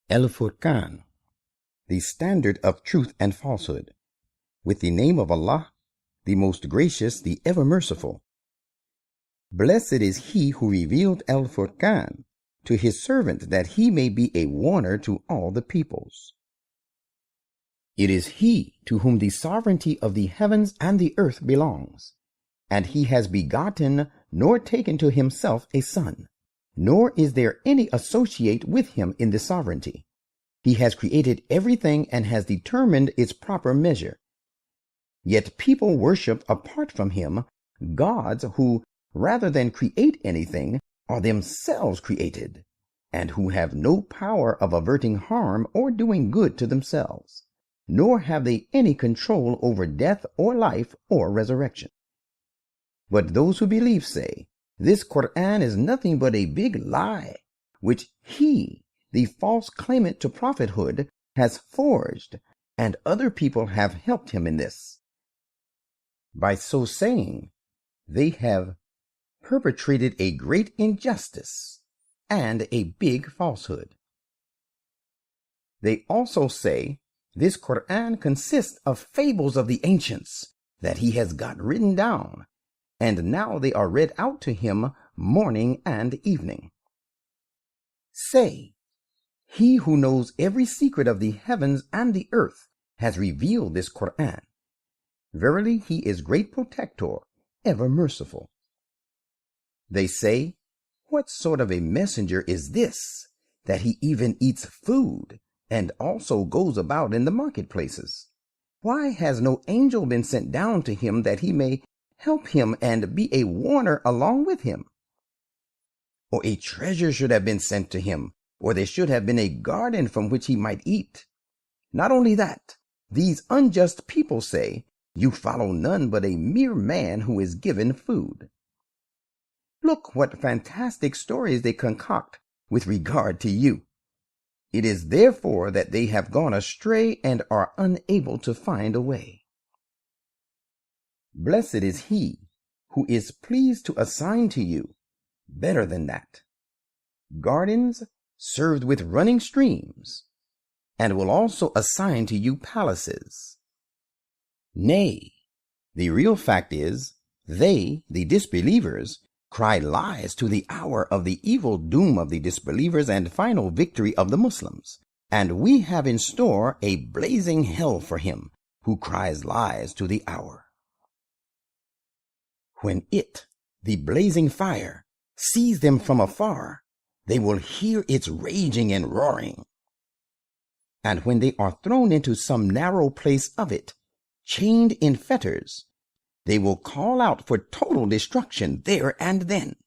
Al Furqan, the standard of truth and falsehood. With the name of Allah, the most gracious, the ever merciful. Blessed is he who revealed Al Furqan to his servant, that he may be a warner to all the peoples. It is he to whom the sovereignty of the heavens and the earth belongs, and he has begotten nor taken to himself a son, nor is there any associate with him in the sovereignty. He has created everything and has determined its proper measure. Yet people worship apart from him gods who, rather than create anything, are themselves created, and who have no power of averting harm or doing good to themselves, nor have they any control over death or life or resurrection. But those who believe say, this Quran is nothing but a big lie, which he, the false claimant to prophethood, has forged, and other people have helped him in this. By so saying, they have perpetrated a great injustice and a big falsehood. They also say this Quran consists of fables of the ancients that he has got written down, and now they are read out to him morning and evening. Say, he who knows every secret of the heavens and the earth has revealed this Quran. Verily, he is great protector, ever merciful. They say, what sort of a messenger is this, that he even eats food and also goes about in the marketplaces? Why has no angel been sent down to him that he may help him and be a warner along with him? Or a treasure should have been sent to him, or there should have been a garden from which he might eat. Not only that, these unjust people say, you follow none but a mere man who is given food. Look what fantastic stories they concoct with regard to you. It is therefore that they have gone astray and are unable to find a way. Blessed is he who is pleased to assign to you better than that, gardens served with running streams, and will also assign to you palaces. Nay, the real fact is, they, the disbelievers, cry lies to the hour of the evil doom of the disbelievers and final victory of the Muslims, and we have in store a blazing hell for him who cries lies to the hour. When it, the blazing fire, sees them from afar, they will hear its raging and roaring. And when they are thrown into some narrow place of it, chained in fetters, they will call out for total destruction there and then.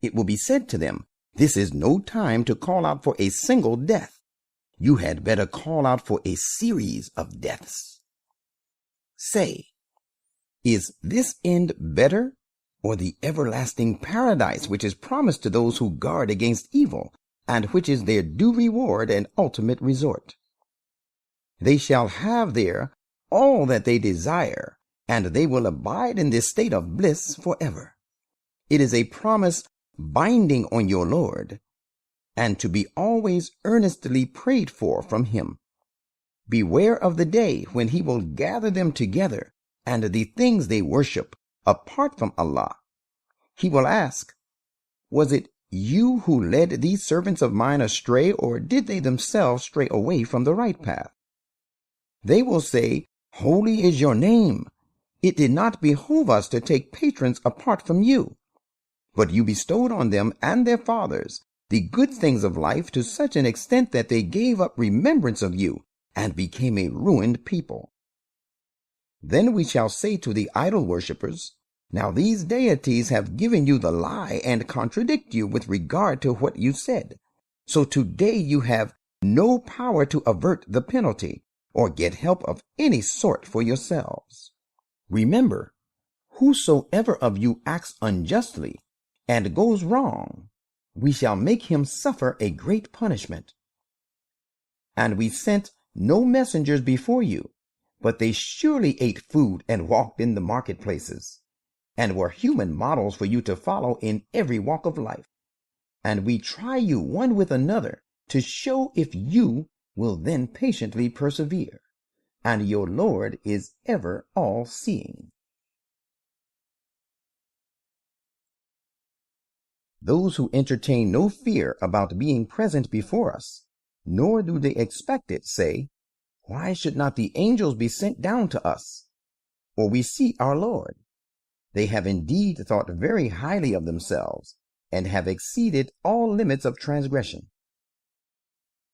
It will be said to them, this is no time to call out for a single death. You had better call out for a series of deaths. Say, is this end better, or the everlasting paradise which is promised to those who guard against evil, and which is their due reward and ultimate resort? They shall have there all that they desire, and they will abide in this state of bliss forever. It is a promise binding on your Lord, and to be always earnestly prayed for from him. Beware of the day when he will gather them together, and the things they worship apart from Allah. He will ask, was it you who led these servants of mine astray, or did they themselves stray away from the right path? They will say, holy is your name. It did not behoove us to take patrons apart from you, but you bestowed on them and their fathers the good things of life to such an extent that they gave up remembrance of you and became a ruined people. Then we shall say to the idol worshippers, now these deities have given you the lie and contradict you with regard to what you said. So today you have no power to avert the penalty or get help of any sort for yourselves. Remember, whosoever of you acts unjustly and goes wrong, we shall make him suffer a great punishment. And we sent no messengers before you, but they surely ate food and walked in the marketplaces, and were human models for you to follow in every walk of life. And we try you one with another to show if you will then patiently persevere, and your Lord is ever all-seeing. Those who entertain no fear about being present before us, nor do they expect it, say, "Why should not the angels be sent down to us, or we see our Lord?" They have indeed thought very highly of themselves, and have exceeded all limits of transgression.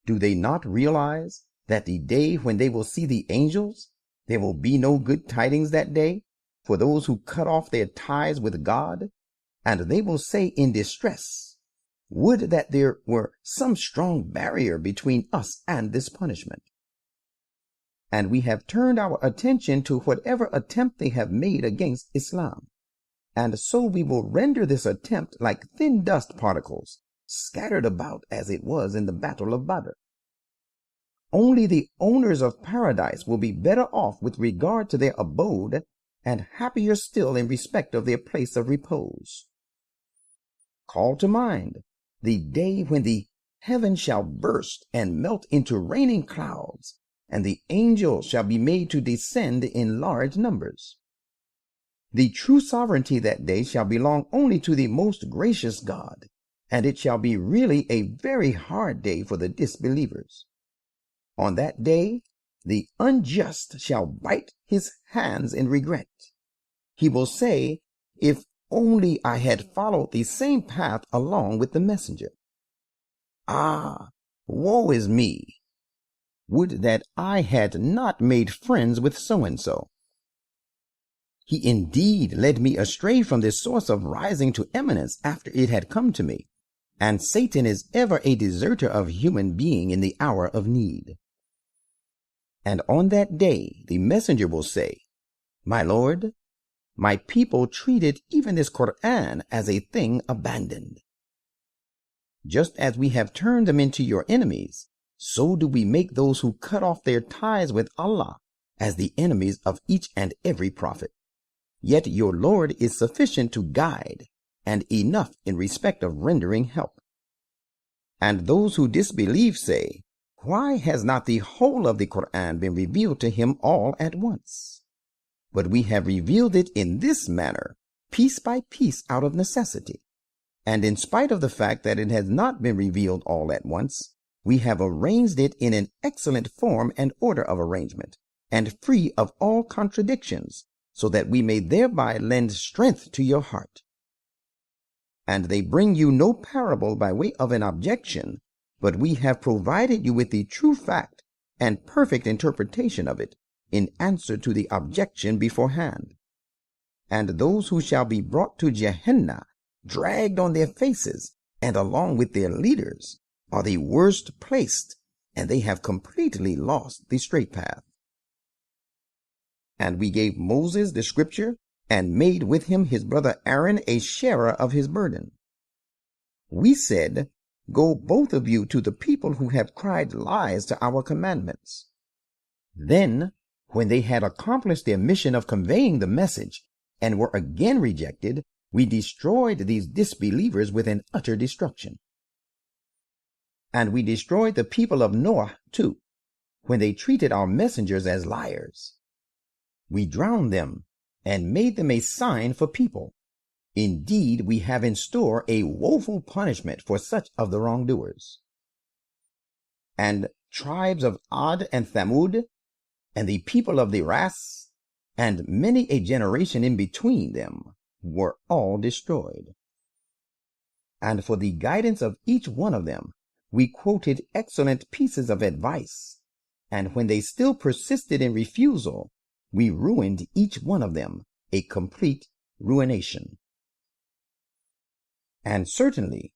Do they not realize that the day when they will see the angels, there will be no good tidings that day for those who cut off their ties with God? And they will say in distress, "Would that there were some strong barrier between us and this punishment." And we have turned our attention to whatever attempt they have made against Islam. And so we will render this attempt like thin dust particles, scattered about as it was in the Battle of Badr. Only the owners of paradise will be better off with regard to their abode, and happier still in respect of their place of repose. Call to mind the day when the heaven shall burst and melt into raining clouds, and the angels shall be made to descend in large numbers. The true sovereignty that day shall belong only to the most gracious God, and it shall be really a very hard day for the disbelievers. On that day, the unjust shall bite his hands in regret. He will say, "If only I had followed the same path along with the messenger. Ah, woe is me! Would that I had not made friends with so-and-so. He indeed led me astray from this source of rising to eminence after it had come to me, and Satan is ever a deserter of human being in the hour of need." And on that day the messenger will say, "My Lord, my people treated even this Quran as a thing abandoned. Just as we have turned them into your enemies, so do we make those who cut off their ties with Allah as the enemies of each and every prophet. Yet your Lord is sufficient to guide, and enough in respect of rendering help." And those who disbelieve say, "Why has not the whole of the Quran been revealed to him all at once?" But we have revealed it in this manner, piece by piece, out of necessity. And in spite of the fact that it has not been revealed all at once, we have arranged it in an excellent form and order of arrangement, and free of all contradictions, so that we may thereby lend strength to your heart. And they bring you no parable by way of an objection, but we have provided you with the true fact and perfect interpretation of it, in answer to the objection beforehand. And those who shall be brought to Gehenna, dragged on their faces, and along with their leaders, are the worst placed, and they have completely lost the straight path. And we gave Moses the scripture, and made with him his brother Aaron a sharer of his burden. We said, "Go both of you to the people who have cried lies to our commandments." Then, when they had accomplished their mission of conveying the message, and were again rejected, we destroyed these disbelievers with an utter destruction. And we destroyed the people of Noah too, when they treated our messengers as liars. We drowned them, and made them a sign for people. Indeed, we have in store a woeful punishment for such of the wrongdoers. And tribes of Ad and Thamud, and the people of the Ras, and many a generation in between them, were all destroyed. And for the guidance of each one of them, we quoted excellent pieces of advice, and when they still persisted in refusal, we ruined each one of them, a complete ruination. And certainly,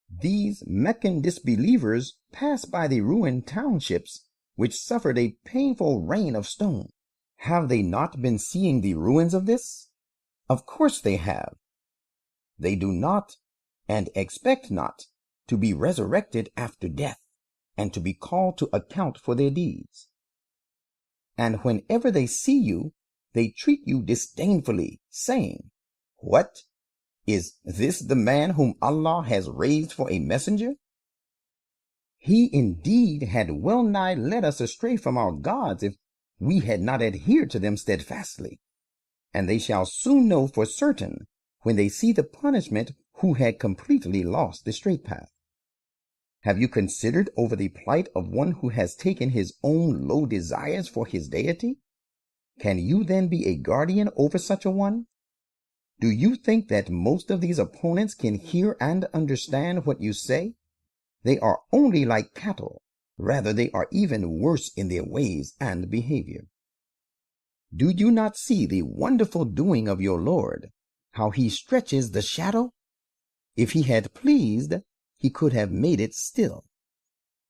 these Meccan disbelievers passed by the ruined townships, which suffered a painful rain of stone. Have they not been seeing the ruins of this? Of course they have. They do not, and expect not, to be resurrected after death, and to be called to account for their deeds. And whenever they see you, they treat you disdainfully, saying, "What? Is this the man whom Allah has raised for a messenger?" He indeed had well nigh led us astray from our gods if we had not adhered to them steadfastly. And they shall soon know for certain, when they see the punishment, who had completely lost the straight path. Have you considered over the plight of one who has taken his own low desires for his deity? Can you then be a guardian over such a one? Do you think that most of these opponents can hear and understand what you say? They are only like cattle. Rather, they are even worse in their ways and behavior. Do you not see the wonderful doing of your Lord, how he stretches the shadow? If he had pleased, he could have made it still.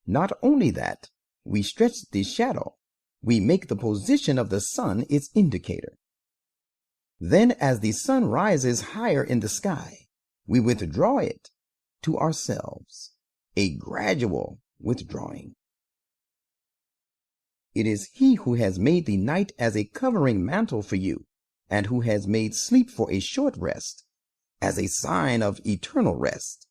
Not only that, we stretch the shadow, we make the position of the sun its indicator. Then as the sun rises higher in the sky, we withdraw it to ourselves, a gradual withdrawing. It is he who has made the night as a covering mantle for you, and who has made sleep for a short rest, as a sign of eternal rest,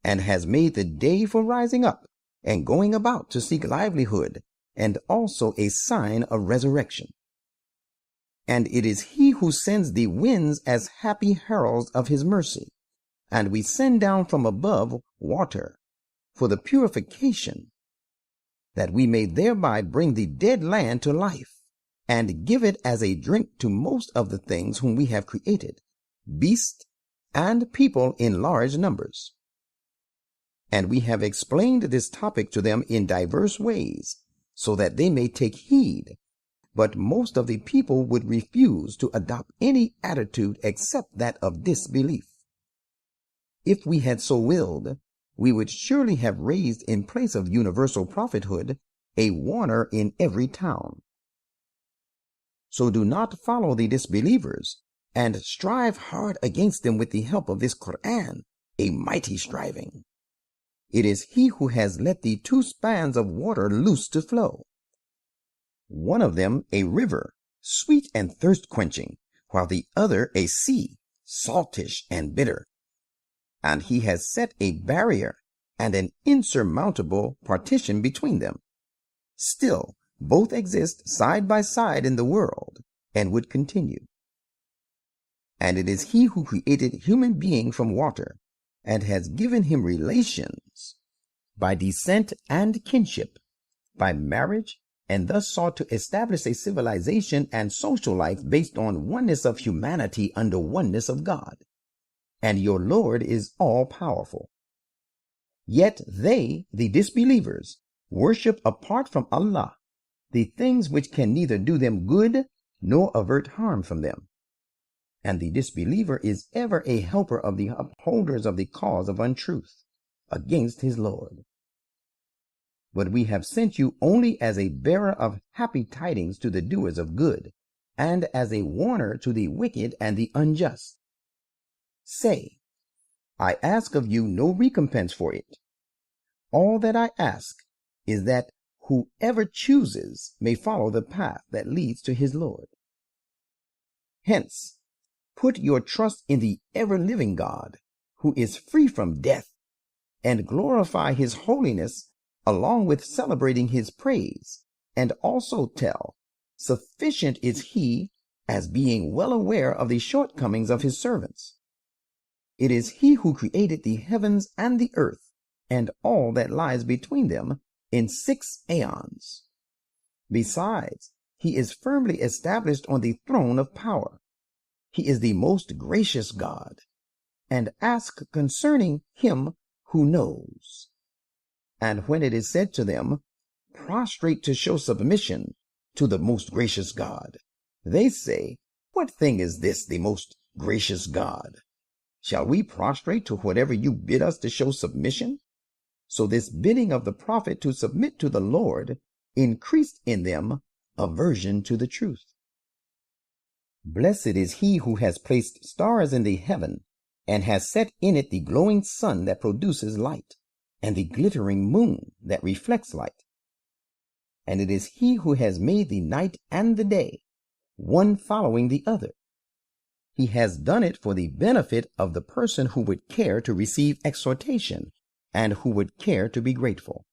and has made the day for rising up and going about to seek livelihood, and also a sign of resurrection. And it is he who sends the winds as happy heralds of his mercy, and we send down from above water for the purification, that we may thereby bring the dead land to life, and give it as a drink to most of the things whom we have created, beasts and people in large numbers. And we have explained this topic to them in diverse ways, so that they may take heed. But most of the people would refuse to adopt any attitude except that of disbelief. If we had so willed, we would surely have raised in place of universal prophethood a warner in every town. So do not follow the disbelievers, and strive hard against them with the help of this Quran, a mighty striving. It is he who has let the 2 spans of water loose to flow, one of them a river, sweet and thirst-quenching, while the other a sea, saltish and bitter. And he has set a barrier and an insurmountable partition between them. Still, both exist side by side in the world, and would continue. And it is he who created human being from water, and has given him relations by descent and kinship, by marriage, and thus sought to establish a civilization and social life based on oneness of humanity under oneness of God. And your Lord is all-powerful. Yet they, the disbelievers, worship apart from Allah the things which can neither do them good nor avert harm from them. And the disbeliever is ever a helper of the upholders of the cause of untruth against his Lord. But we have sent you only as a bearer of happy tidings to the doers of good, and as a warner to the wicked and the unjust. Say, I ask of you no recompense for it. All that I ask is that whoever chooses may follow the path that leads to his Lord. Hence, put your trust in the ever-living God, who is free from death, and glorify his holiness along with celebrating his praise, and also tell, sufficient is he as being well aware of the shortcomings of his servants. It is he who created the heavens and the earth, and all that lies between them, in 6 aeons. Besides, he is firmly established on the throne of power. He is the most gracious God, and ask concerning him who knows. And when it is said to them, prostrate to show submission to the most gracious God, they say, what thing is this, the most gracious God? Shall we prostrate to whatever you bid us to show submission? So this bidding of the prophet to submit to the Lord increased in them aversion to the truth. Blessed is he who has placed stars in the heaven, and has set in it the glowing sun that produces light, and the glittering moon that reflects light. And it is he who has made the night and the day, one following the other. He has done it for the benefit of the person who would care to receive exhortation, and who would care to be grateful.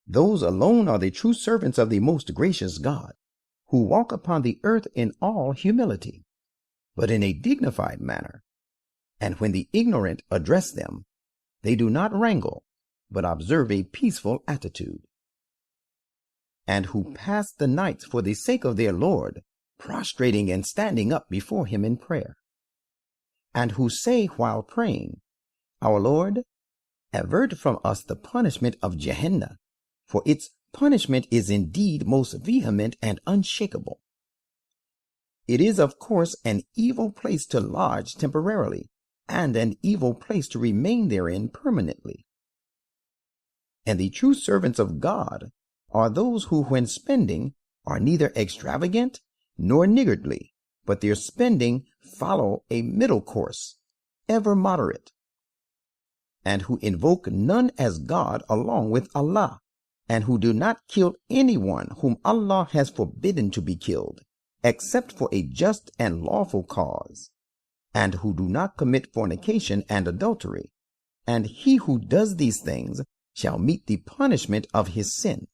Those alone are the true servants of the most gracious God, who walk upon the earth in all humility, but in a dignified manner. And when the ignorant address them, they do not wrangle, but observe a peaceful attitude. And who pass the nights for the sake of their Lord, prostrating and standing up before him in prayer. And who say while praying, Our Lord, avert from us the punishment of Gehenna, for its punishment is indeed most vehement and unshakable. It is, of course, an evil place to lodge temporarily, and an evil place to remain therein permanently. And the true servants of God are those who, when spending, are neither extravagant nor niggardly, but their spending follow a middle course, ever moderate, and who invoke none as God along with Allah, and who do not kill anyone whom Allah has forbidden to be killed, except for a just and lawful cause, and who do not commit fornication and adultery, and he who does these things shall meet the punishment of his sin.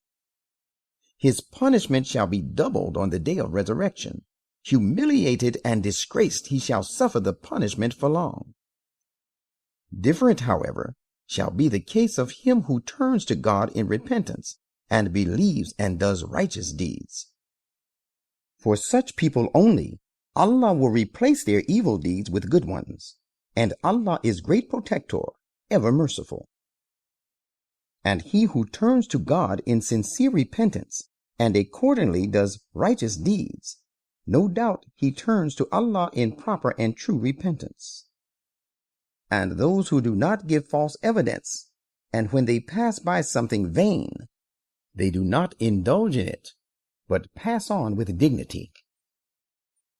His punishment shall be doubled on the day of resurrection. Humiliated and disgraced he shall suffer the punishment for long. Different, however, shall be the case of him who turns to God in repentance and believes and does righteous deeds. For such people only, Allah will replace their evil deeds with good ones, and Allah is great protector, ever merciful. And he who turns to God in sincere repentance and accordingly does righteous deeds, no doubt he turns to Allah in proper and true repentance. And those who do not give false evidence, and when they pass by something vain, they do not indulge in it, but pass on with dignity.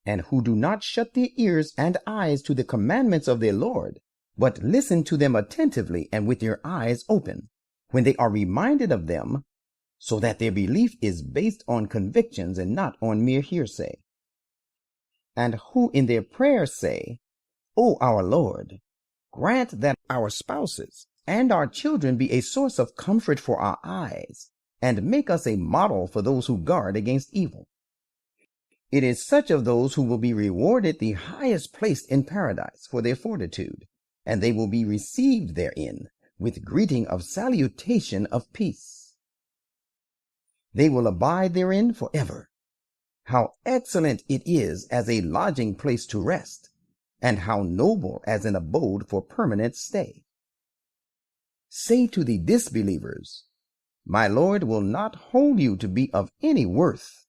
And who do not shut their ears and eyes to the commandments of their Lord, but listen to them attentively and with their eyes open, when they are reminded of them, so that their belief is based on convictions and not on mere hearsay. And who in their prayers say, O our Lord, grant that our spouses and our children be a source of comfort for our eyes, and make us a model for those who guard against evil. It is such of those who will be rewarded the highest place in paradise for their fortitude, and they will be received therein with greeting of salutation of peace. They will abide therein forever. How excellent it is as a lodging place to rest, and how noble as an abode for permanent stay. Say to the disbelievers, My Lord will not hold you to be of any worth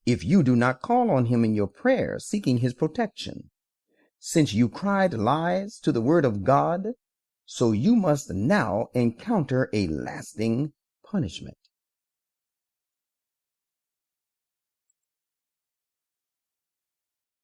if you do not call on him in your prayer seeking his protection. Since you cried lies to the word of God, so you must now encounter a lasting punishment.